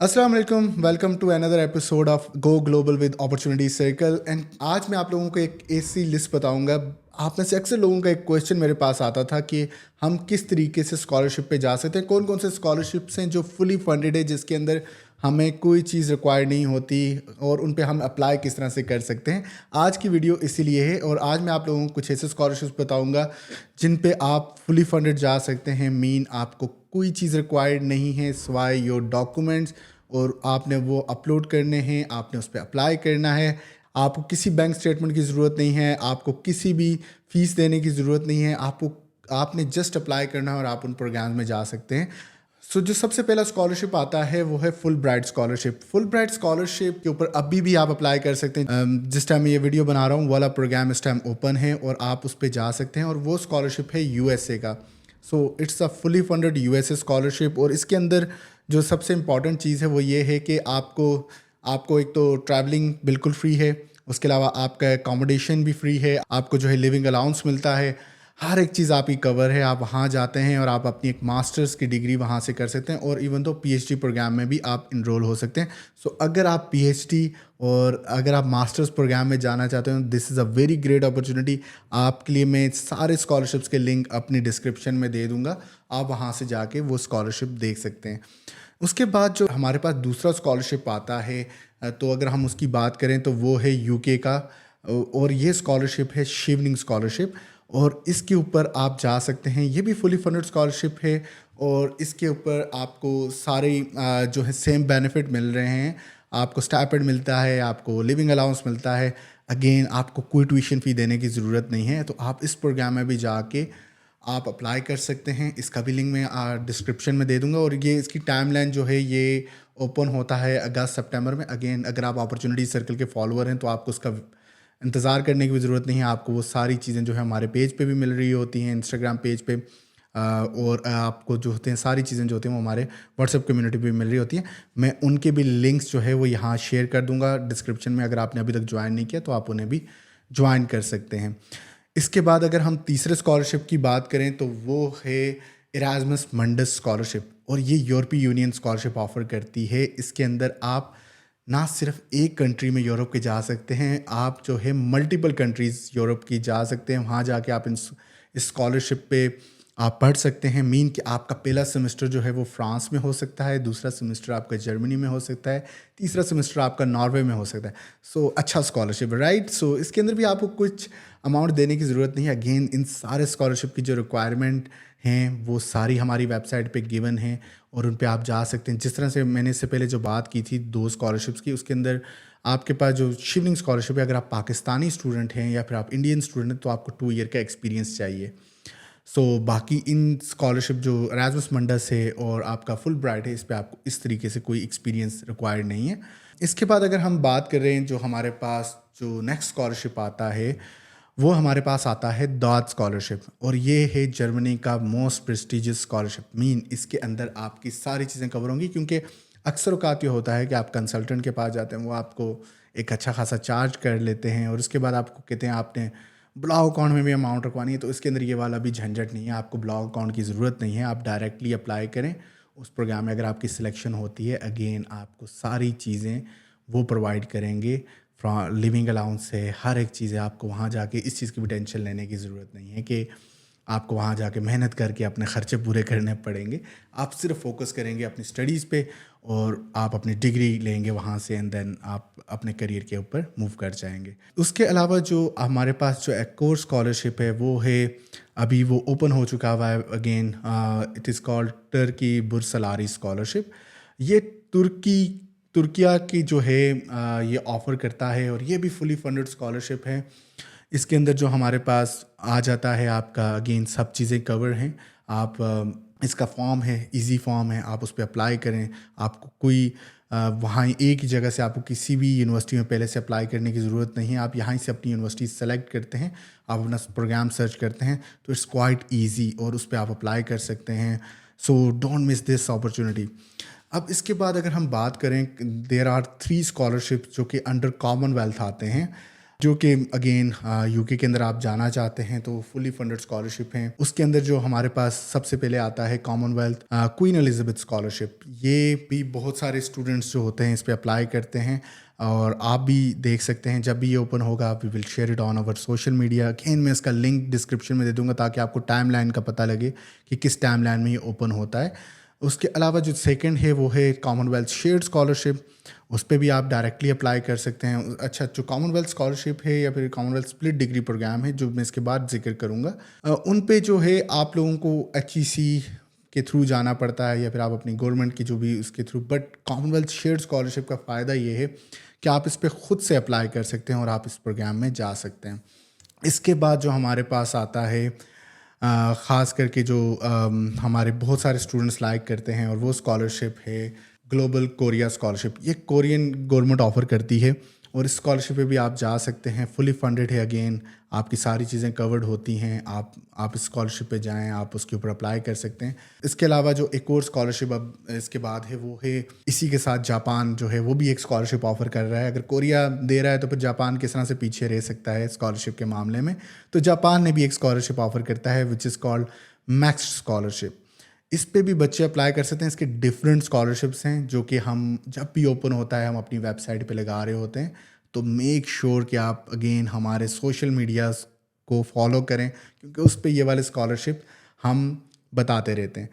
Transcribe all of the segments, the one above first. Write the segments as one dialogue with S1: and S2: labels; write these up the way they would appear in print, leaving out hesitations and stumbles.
S1: अस्सलाम वालेकुम, welcome to another episode of go global with opportunity circle. And आज मैं आप लोगों को एक ऐसी लिस्ट बताऊंगा। आप में से अक्सर लोगों का एक क्वेश्चन मेरे पास आता था कि हम किस तरीके से स्कॉलरशिप पे जा सकते हैं, कौन कौन से स्कॉलरशिप्स हैं जो फुली फंडेड है, जिसके अंदर हमें कोई चीज़ रिक्वायर नहीं होती और उन पे हम अप्लाई किस तरह से कर सकते हैं। आज की वीडियो इसीलिए है और आज मैं आप लोगों को कुछ ऐसे स्कॉलरशिप्स बताऊंगा जिन पे आप फुली फंडेड जा सकते हैं। मीन आपको कोई चीज़ रिक्वायर्ड नहीं है सिवाय योर डॉक्यूमेंट्स, और आपने वो अपलोड करने हैं, आपने उस पर अप्लाई करना है। आपको किसी बैंक स्टेटमेंट की ज़रूरत नहीं है, आपको किसी भी फ़ीस देने की ज़रूरत नहीं है। आपने जस्ट अप्लाई करना है और आप उन प्रोग्राम में जा सकते हैं। जो सबसे पहला स्कॉलरशिप आता है वो है full bright scholarship. Full bright scholarship के ऊपर अभी भी आप अप्लाई कर सकते हैं। जिस टाइम ये वीडियो बना रहा हूँ वाला प्रोग्राम इस टाइम ओपन है और आप उस पर जा सकते हैं, और वो स्कॉलरशिप है यूएसए का। It's a fully funded USA scholarship. और इसके अंदर जो सबसे इम्पॉर्टेंट चीज़ है वो ये है कि आपको आपको एक तो ट्रैवलिंग बिल्कुल फ्री है, उसके अलावा आपका एकोमोडेशन भी फ्री है, आपको जो है लिविंग अलाउंस मिलता है, हर एक चीज़ आपकी कवर है। आप वहाँ जाते हैं और आप अपनी एक मास्टर्स की डिग्री वहाँ से कर सकते हैं, और इवन तो पीएचडी प्रोग्राम में भी आप इनरोल हो सकते हैं। अगर आप पीएचडी और अगर आप मास्टर्स प्रोग्राम में जाना चाहते हो, this is a very great opportunity. आपके लिए मैं सारे स्कॉलरशिप्स के लिंक अपनी डिस्क्रिप्शन में दे दूँगा, आप वहाँ से जाके वो स्कॉलरशिप देख सकते हैं। उसके बाद जो हमारे पास दूसरा स्कॉलरशिप आता है, तो अगर हम उसकी बात करें तो वो है यूके का, और ये स्कॉलरशिप है शिवनिंग स्कॉलरशिप, और इसके ऊपर आप जा सकते हैं। ये भी फुली फंडेड स्कॉलरशिप है और इसके ऊपर आपको सारे जो है सेम बेनिफिट मिल रहे हैं। आपको स्टाइपेंड मिलता है, आपको लिविंग अलाउंस मिलता है। अगेन आपको कोई ट्यूशन फ़ी देने की ज़रूरत नहीं है, तो आप इस प्रोग्राम में भी जाके आप अप्लाई कर सकते हैं। इसका भी लिंक मैं डिस्क्रिप्शन में दे दूंगा। और ये इसकी टाइमलाइन जो है ये ओपन होता है अगस्त सितंबर में। अगेन अगर आप अपॉर्चुनिटी सर्कल के फॉलोअर हैं तो आपको उसका इंतज़ार करने की भी ज़रूरत नहीं है। आपको वो सारी चीज़ें जो है हमारे पेज पे भी मिल रही होती हैं, इंस्टाग्राम पेज पे, और आपको जो होते हैं सारी चीज़ें जो होती हैं वो हमारे व्हाट्सएप कम्युनिटी पे मिल रही होती हैं। मैं उनके भी लिंक्स जो है वो यहाँ शेयर कर दूँगा डिस्क्रिप्शन में। अगर आपने अभी तक ज्वाइन नहीं किया तो आप उन्हें भी ज्वाइन कर सकते हैं। इसके बाद अगर हम तीसरे स्कॉलरशिप की बात करें तो वो है इरास्मस मंडस स्कॉलरशिप, और ये यूरोपीय यूनियन स्कॉलरशिप ऑफर करती है। इसके अंदर आप ना सिर्फ एक कंट्री में यूरोप के जा सकते हैं, आप जो है मल्टीपल कंट्रीज़ यूरोप की जा सकते हैं। वहाँ जाके आप इस स्कॉलरशिप पे आप पढ़ सकते हैं। मीन कि आपका पहला सेमेस्टर जो है वो फ्रांस में हो सकता है, दूसरा सेमेस्टर आपका जर्मनी में हो सकता है, तीसरा सेमेस्टर आपका नॉर्वे में हो सकता है। अच्छा स्कॉलरशिप, राइट। इसके अंदर भी आपको कुछ अमाउंट देने की ज़रूरत नहीं है। अगेन इन सारे स्कॉलरशिप की जो रिक्वायरमेंट हैं वो सारी हमारी वेबसाइट पे गिवन हैं, और उन पे आप जा सकते हैं। जिस तरह से मैंने इससे पहले जो बात की थी दो स्कॉलरशिप्स की, उसके अंदर आपके पास जो शिवलिंग स्कॉलरशिप है, अगर आप पाकिस्तानी स्टूडेंट हैं या फिर आप इंडियन स्टूडेंट हैं तो आपको 2 ईयर का एक्सपीरियंस चाहिए। बाकी इन स्कॉलरशिप जो एरास्मस मंडस है और आपका फुल ब्राइट है, इस पे आपको इस तरीके से कोई एक्सपीरियंस रिक्वायर्ड नहीं है। इसके बाद अगर हम बात कर रहे हैं जो हमारे पास जो नेक्स्ट स्कॉलरशिप आता है, वो हमारे पास आता है दाद स्कॉलरशिप, और ये है जर्मनी का मोस्ट प्रेस्टिजियस स्कॉलरशिप। मीन इसके अंदर आपकी सारी चीज़ें कवर होंगी, क्योंकि अक्सर औकात ये होता है कि आप कंसल्टेंट के पास जाते हैं, वो आपको एक अच्छा खासा चार्ज कर लेते हैं और उसके बाद आपको कहते हैं आपने ब्लॉग अकाउंट में भी अमाउंट रखवानी है। तो इसके अंदर ये वाला भी झंझट नहीं है, आपको ब्लॉग अकाउंट की ज़रूरत नहीं है। आप डायरेक्टली अप्लाई करें उस प्रोग्राम में, अगर आपकी सिलेक्शन होती है अगेन आपको सारी चीज़ें वो प्रोवाइड करेंगे। लिविंग अलाउंस है, हर एक चीज़ है। आपको वहाँ जाके इस चीज़ की भी टेंशन लेने की ज़रूरत नहीं है कि आपको वहाँ जाके मेहनत करके अपने ख़र्चे पूरे करने पड़ेंगे। आप सिर्फ फोकस करेंगे अपनी स्टडीज़ पे और आप अपनी डिग्री लेंगे वहाँ से, एंड देन आप अपने करियर के ऊपर मूव कर जाएंगे। उसके अलावा जो हमारे पास जो एक और स्कॉलरशिप है वो है, अभी वो ओपन हो चुका हुआ है again, it is called Turkey Burslari scholarship. ये तुर्किया की जो है ये ऑफ़र करता है, और ये भी फुली फंडेड स्कॉलरशिप है। इसके अंदर जो हमारे पास आ जाता है आपका अगेन सब चीज़ें कवर हैं। आप इसका फॉर्म है, इजी फॉर्म है, आप उस पर अप्लाई करें। आपको कोई वहाँ एक ही जगह से आपको किसी भी यूनिवर्सिटी में पहले से अप्लाई करने की ज़रूरत नहीं है। आप यहाँ से अपनी यूनिवर्सिटी सेलेक्ट करते हैं, आप अपना प्रोग्राम सर्च करते हैं, तो इट्स क्वाइट ईजी और उस पर आप अप्लाई कर सकते हैं। Don't miss this opportunity. अब इसके बाद अगर हम बात करें, देयर आर 3 स्कॉलरशिप जो कि अंडर कॉमनवेल्थ आते हैं। जो कि अगेन यूके के अंदर आप जाना चाहते हैं तो फुली फंडेड स्कॉलरशिप हैं। उसके अंदर जो हमारे पास सबसे पहले आता है कॉमनवेल्थ क्वीन एलिजाबेथ स्कॉलरशिप। ये भी बहुत सारे स्टूडेंट्स जो होते हैं इस पर अप्लाई करते हैं और आप भी देख सकते हैं जब भी ये ओपन होगा we will share it on our social media. Again मैं इसका लिंक डिस्क्रिप्शन में दे दूंगा ताकि आपको टाइमलाइन का पता लगे कि किस टाइमलाइन में ये ओपन होता है। उसके अलावा जो सेकंड है वो है कॉमनवेल्थ शेयर्ड स्कॉलरशिप। उस पर भी आप डायरेक्टली अप्लाई कर सकते हैं। अच्छा, जो कॉमनवेल्थ स्कॉलरशिप है या फिर कॉमनवेल्थ स्प्लिट डिग्री प्रोग्राम है जो मैं इसके बाद जिक्र करूँगा, उन पे जो है आप लोगों को HEC के थ्रू जाना पड़ता है या फिर आप अपनी गवर्नमेंट की जो भी उसके through. But Commonwealth shared scholarship का फ़ायदा ये है कि आप इस पर ख़ुद से अप्लाई कर सकते हैं और आप इस प्रोग्राम में जा सकते हैं। इसके बाद जो हमारे पास आता है ख़ास करके जो हमारे बहुत सारे स्टूडेंट्स लाइक करते हैं और वो स्कॉलरशिप है ग्लोबल कोरिया स्कॉलरशिप। ये कोरियन गवर्नमेंट ऑफ़र करती है और इस स्कॉलरशिप पे भी आप जा सकते हैं। फुली फंडेड है, अगेन आपकी सारी चीज़ें कवर्ड होती हैं। आप इस स्कॉलरशिप पे जाएं, आप उसके ऊपर अप्लाई कर सकते हैं। इसके अलावा जो एक और स्कॉलरशिप अब इसके बाद है वो है इसी के साथ जापान जो है वो भी एक स्कॉलरशिप ऑफ़र कर रहा है। अगर कोरिया दे रहा है तो फिर जापान किस तरह से पीछे रह सकता है स्कॉलरशिप के मामले में। तो जापान ने भी एक स्कॉलरशिप ऑफ़र करता है which is called max scholarship. इस पे भी बच्चे अप्लाई कर सकते हैं। इसके डिफरेंट स्कॉलरशिप्स हैं जो कि हम जब भी ओपन होता है हम अपनी वेबसाइट पे लगा रहे होते हैं। तो मेक श्योर कि आप अगेन हमारे सोशल मीडियाज़ को फॉलो करें क्योंकि उस पे ये वाले स्कॉलरशिप हम बताते रहते हैं।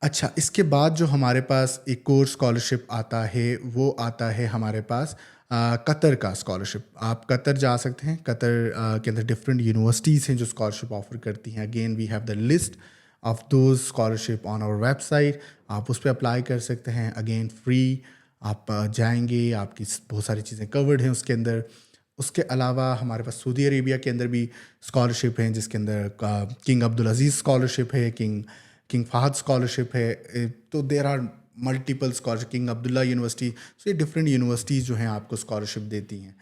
S1: अच्छा, इसके बाद जो हमारे पास एक और स्कॉलरशिप आता है वो आता है हमारे पास कतर का स्कॉलरशिप। आप कतर जा सकते हैं। कतर के अंदर डिफरेंट यूनिवर्सिटीज़ हैं जो स्कॉलरशिप ऑफ़र करती हैं। Again we have the list of those scholarship on our website. आप उस पर अप्लाई कर सकते हैं। अगेन फ्री आप जाएंगे, आपकी बहुत सारी चीज़ें कवर्ड हैं उसके अंदर। उसके अलावा हमारे पास सऊदी अरेबिया के अंदर भी स्कॉलरशिप हैं जिसके अंदर किंग अब्दुल अजीज़ स्कॉलरशिप है, किंग फहद स्कॉलरशिप है। तो there are multiple scholarship, King Abdullah university. So ये डिफरेंट यूनिवर्सिटीज़ जो हैं आपको स्कॉलरशिप देती हैं।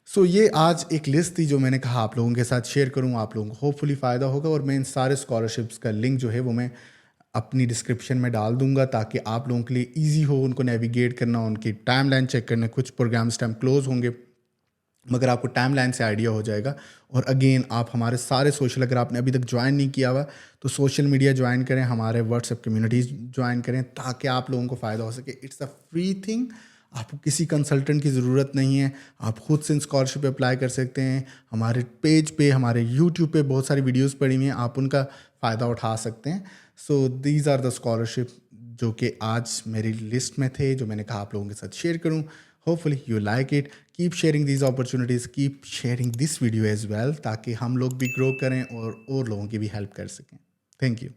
S1: सो ये आज एक लिस्ट थी जो मैंने कहा आप लोगों के साथ शेयर करूँ, आप लोगों को होपफुली फ़ायदा होगा। और मैं इन सारे स्कॉलरशिप्स का लिंक जो है वो मैं अपनी डिस्क्रिप्शन में डाल दूंगा ताकि आप लोगों के लिए ईजी हो उनको नेविगेट करना, उनकी टाइमलाइन चेक करना। कुछ प्रोग्राम्स टाइम क्लोज होंगे मगर आपको टाइमलाइन से आइडिया हो जाएगा। और अगेन आप हमारे सारे सोशल, अगर आपने अभी तक ज्वाइन नहीं किया हुआ तो सोशल मीडिया ज्वाइन करें, हमारे व्हाट्सएप कम्युनिटीज़ ज्वाइन करें ताकि आप लोगों को फ़ायदा हो सके। इट्स अ फ्री थिंग, आपको किसी कंसल्टेंट की ज़रूरत नहीं है। आप खुद से स्कॉलरशिप अप्लाई कर सकते हैं। हमारे पेज पे, हमारे यूट्यूब पे बहुत सारी वीडियोस पड़ी हुई हैं, आप उनका फ़ायदा उठा सकते हैं। So these are the scholarship जो कि आज मेरी लिस्ट में थे जो मैंने कहा आप लोगों के साथ शेयर करूं। Hopefully you like it. Keep sharing these opportunities, keep sharing this video as well ताकि हम लोग भी ग्रो करें और लोगों की भी हेल्प कर सकें। Thank you.